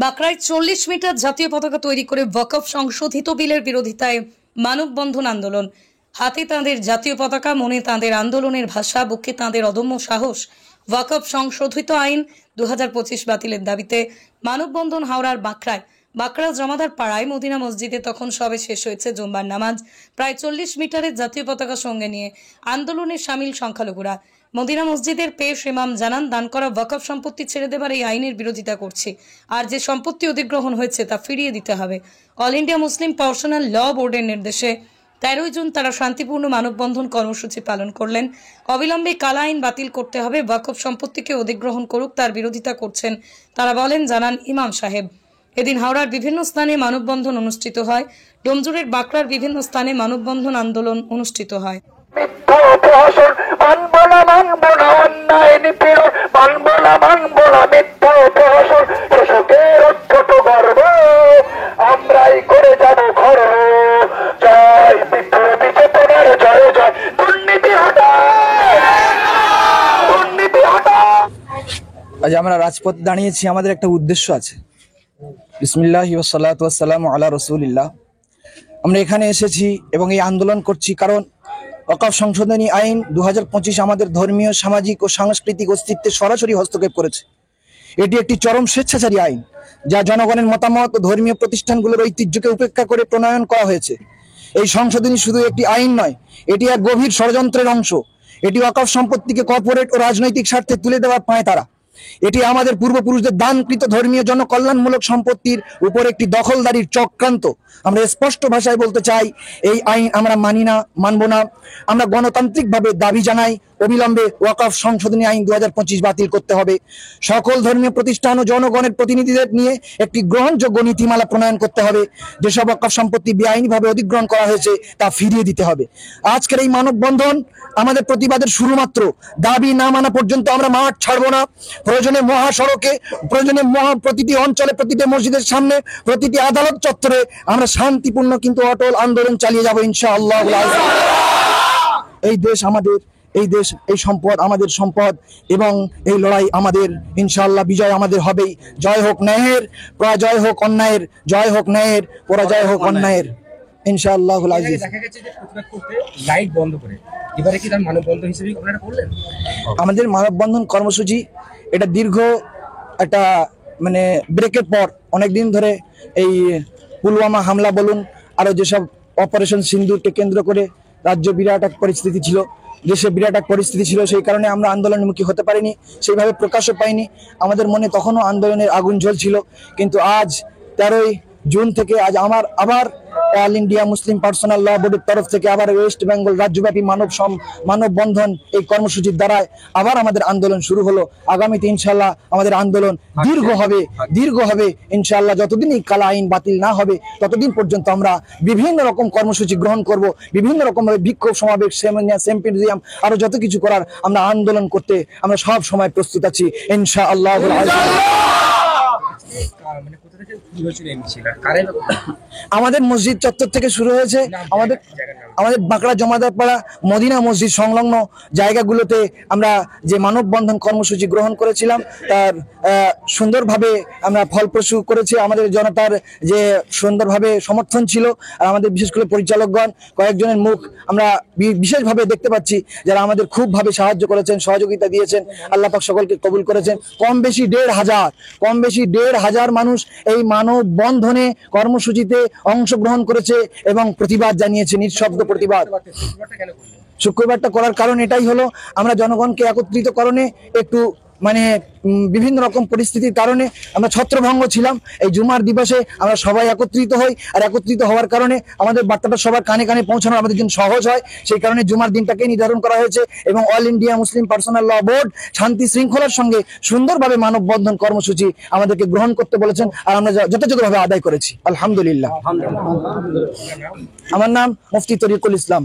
বাঁকড়ায় 40 metre জাতীয় পতাকা তৈরি করে ওয়াকফ সংশোধিত বিলের বিরোধিতায় মানববন্ধন আন্দোলন। হাতে তাঁদের জাতীয় পতাকা, মনে তাঁদের আন্দোলনের ভাষা, বুকে তাঁদের অদম্য সাহস। ওয়াকফ সংশোধিত আইন 2025 বাতিলের দাবিতে মানববন্ধন হাওড়ার বাঁকড়া জমাদার পাড়ায় মদিনা মসজিদে তখন সবে শেষ হয়েছে জুম্মার নামাজ। প্রায় 40 মিটারের জাতীয় পতাকা সঙ্গে নিয়ে আন্দোলনে সামিল সংখ্যালঘুরা। মদিনা মসজিদের পেশ ইমাম জানান, দান করা ওয়াকফ সম্পত্তি ছেড়ে দেবার এই আইনের বিরোধিতা করছি, আর যে সম্পত্তি অধিগ্রহণ হয়েছে তা ফিরিয়ে দিতে হবে। অল ইন্ডিয়া মুসলিম পার্সোনাল ল বোর্ডের নির্দেশে 13 জুন তারা শান্তিপূর্ণ মানববন্ধন কর্মসূচি পালন করলেন। অবিলম্বে কালা আইন বাতিল করতে হবে, ওয়াকফ সম্পত্তিকে অধিগ্রহণ করুক তার বিরোধিতা করছেন তারা বলেন, জানান ইমাম সাহেব। এদিন হাওড়ার বিভিন্ন স্থানে মানববন্ধন অনুষ্ঠিত হয়। ডোমজুড়ের বাঁকড়ার বিভিন্ন স্থানে মানববন্ধন আন্দোলন অনুষ্ঠিত হয়। আজ আমরা রাজপথে দাঁড়িয়েছি, আমাদের একটা উদ্দেশ্য আছে। বিসমিল্লাহি ওয়া সালাতু ওয়াস সালামু আলা রাসূলিল্লাহ। আমরা এখানে এসেছি এবং এই আন্দোলন করছি কারণ ওয়াকফ সংশোধনী আইন 2025 আমাদের ধর্মীয়, সামাজিক ও সাংস্কৃতিক অস্তিত্বে সরাসরি হস্তক্ষেপ করেছে। এটি একটি চরম স্বেচ্ছাচারী আইন, যা জনগণের মতামত ও ধর্মীয় প্রতিষ্ঠানগুলোর ঐতিহ্যকে উপেক্ষা করে প্রণয়ন করা হয়েছে। এই সংশোধনী শুধু একটি আইন নয়, এটি এক গভীর ষড়যন্ত্রের অংশ। এটি ওয়াকফ সম্পত্তিকে কর্পোরেট ও রাজনৈতিক স্বার্থে তুলে দেওয়ার পাঁয়তারা। এটি আমাদের পূর্বপুরুষদের দানকৃত ধর্মীয় জনকল্যাণমূলক সম্পত্তির উপর একটি দখলদারির চক্রান্ত। আমরা স্পষ্ট ভাষায় বলতে চাই, এই আইন আমরা মানি না, মানব না। আমরা গণতান্ত্রিকভাবে দাবি জানাই, অবিলম্বে ওয়াকফ সংশোধনী আইন 2025 বাতিল করতে হবে। সকল ধর্মীয় প্রতিষ্ঠান ও জনগণের প্রতিনিধিদের নিয়ে একটি গ্রহণযোগ্য নীতিমালা প্রণয়ন করতে হবে। যেসব ওয়াকফ সম্পত্তি বেআইনিভাবে অধিগ্রহণ করা হয়েছে তা ফিরিয়ে দিতে হবে। আজকের এই মানববন্ধন আমাদের প্রতিবাদের শুরু মাত্র। দাবি না মানা পর্যন্ত আমরা মাঠ ছাড়ব না। প্রয়োজনে মহাসড়কে, প্রয়োজনে প্রতিটি অঞ্চলে, প্রতিটি মসজিদের সামনে, প্রতিটি আদালত চত্বরে আমরা শান্তিপূর্ণ কিন্তু অটল আন্দোলন চালিয়ে যাব ইনশাআল্লাহ। এই দেশ আমাদের, এই দেশ, এই সম্পদ আমাদের সম্পদ, এবং এই লড়াই আমাদের। ইনশাআল্লাহ বিজয় আমাদের হবেই। জয় হোক ন্যায়ের, পরাজয় হোক অন্যায়ের। জয় হোক ন্যায়ের, পরাজয় হোক অন্যায়ের। ইনশাআল্লাহ আজিজ। লাইট বন্ধ করে এবারে কি তার মানববন্ধন হিসেবে আপনারা করলেন? আমাদের মানববন্ধন কর্মসূচি এটা দীর্ঘ একটা ব্রেকের পর অনেকদিন ধরে এই পুলওয়ামা হামলা বলুন, আরো যেসব অপারেশন সিন্দুরকে কেন্দ্র করে রাজ্য বিরাট এক পরিস্থিতি ছিল, দেশে বিরাট এক পরিস্থিতি ছিল। সেই কারণে আমরা আন্দোলনমুখী হতে পারিনি, সেইভাবে প্রকাশও পাইনি। আমাদের মনে তখনও আন্দোলনের আগুন জ্বলছিল। কিন্তু আজ 13 জুন থেকে আজ আবার অল ইন্ডিয়া মুসলিম পার্সোনাল ল বোর্ডের তরফ থেকে আবার ওয়েস্ট বেঙ্গল রাজ্যব্যাপী মানববন্ধন এই কর্মসূচির দ্বারায় আবার আমাদের আন্দোলন শুরু হলো। আগামীতে ইনশাল্লাহ আমাদের আন্দোলন দীর্ঘ হবে ইনশাল্লাহ। যতদিন এই কালা আইন বাতিল না হবে ততদিন পর্যন্ত আমরা বিভিন্ন রকম কর্মসূচি গ্রহণ করব, বিভিন্ন রকম বিক্ষোভ সমাবেশ, সেমিনার, সিম্পোজিয়াম, আরো যত কিছু করার আমরা আন্দোলন করতে আমরা সব সময় প্রস্তুত আছি ইনশাআল্লাহ। আমাদের মসজিদ চত্বর থেকে শুরু হয়েছে। আমাদের বাঁকড়া জমাদার পাড়া মদিনা মসজিদ সংলগ্ন জায়গাগুলোতে আমরা যে মানববন্ধন কর্মসূচি গ্রহণ করেছিলাম তার সুন্দরভাবে আমরা ফলপ্রসূ করেছি। আমাদের জনতার যে সুন্দরভাবে সমর্থন ছিল, আর আমাদের বিশেষ করে পরিচালকগণ কয়েকজনের মুখ আমরা বিশেষভাবে দেখতে পাচ্ছি, যারা আমাদের খুবভাবে সাহায্য করেছেন, সহযোগিতা দিয়েছেন। আল্লাহ পাক সকলকে কবুল করেছেন। কম বেশি 1,500 মানুষ এই মানববন্ধনে কর্মসূচিতে অংশগ্রহণ করেছে এবং প্রতিবাদ জানিয়েছে, নিঃশব্দ প্রতিবাদ। শুক্রবারটা করার কারণ এটাই হলো, আমরা জনগণকে একত্রিতকরণে একটু বিভিন্ন রকম পরিস্থিতির কারণে আমরা ছত্রভঙ্গ ছিলাম। এই জুমার দিবসে আমরা সবাই একত্রিত হই, আর একত্রিত হওয়ার কারণে আমাদের বার্তাটা সবার কানে কানে পৌঁছানো আমাদের জন্য সহজ হয়। সেই কারণে জুমার দিনটাকে নির্ধারণ করা হয়েছে এবং অল ইন্ডিয়া মুসলিম পার্সোনাল ল বোর্ড শান্তি শৃঙ্খলার সঙ্গে সুন্দরভাবে মানববন্ধন কর্মসূচি আমাদেরকে গ্রহণ করতে বলেছেন, আর আমরা যথাযথভাবে আদায় করেছি আলহামদুলিল্লাহ। আমার নাম মুফতি তরিকুল ইসলাম,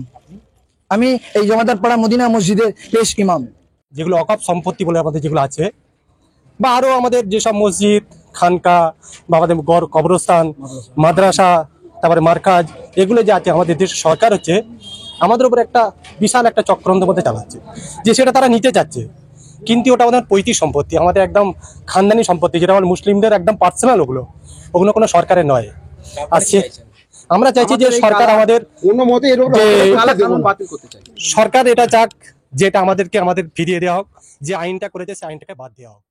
আমি এই জমাদার পাড়া মদিনা মসজিদের পেশ ইমাম। যেগুলো ওয়াকফ সম্পত্তি বলে আমাদের যেগুলো আছে, বা আরো আমাদের যেসব মসজিদ, খানকা, বা আমাদের কবরস্থান, মাদ্রাসা, তারপরে মার্কাজ, এগুলো যে আছে, আমাদের দেশের সরকার আমাদের উপর একটা বিশাল একটা চক্রান্তের মধ্যে চালাচ্ছে, যে সেটা তারা নিতে চাচ্ছে। কিন্তু ওটা আমাদের পৈতৃক সম্পত্তি, আমাদের একদম খানদানি সম্পত্তি, যেটা আমার মুসলিমদের একদম পার্সোনাল, ওগুলো কোনো সরকারের নয়। আর আমরা চাইছি যে সরকার আমাদের সরকার এটা চাক, যেটা আমাদের ফিরিয়ে দেওয়া হোক, যে আইনটা করেছে সেই আইনটাকে বাদ দেওয়া হোক।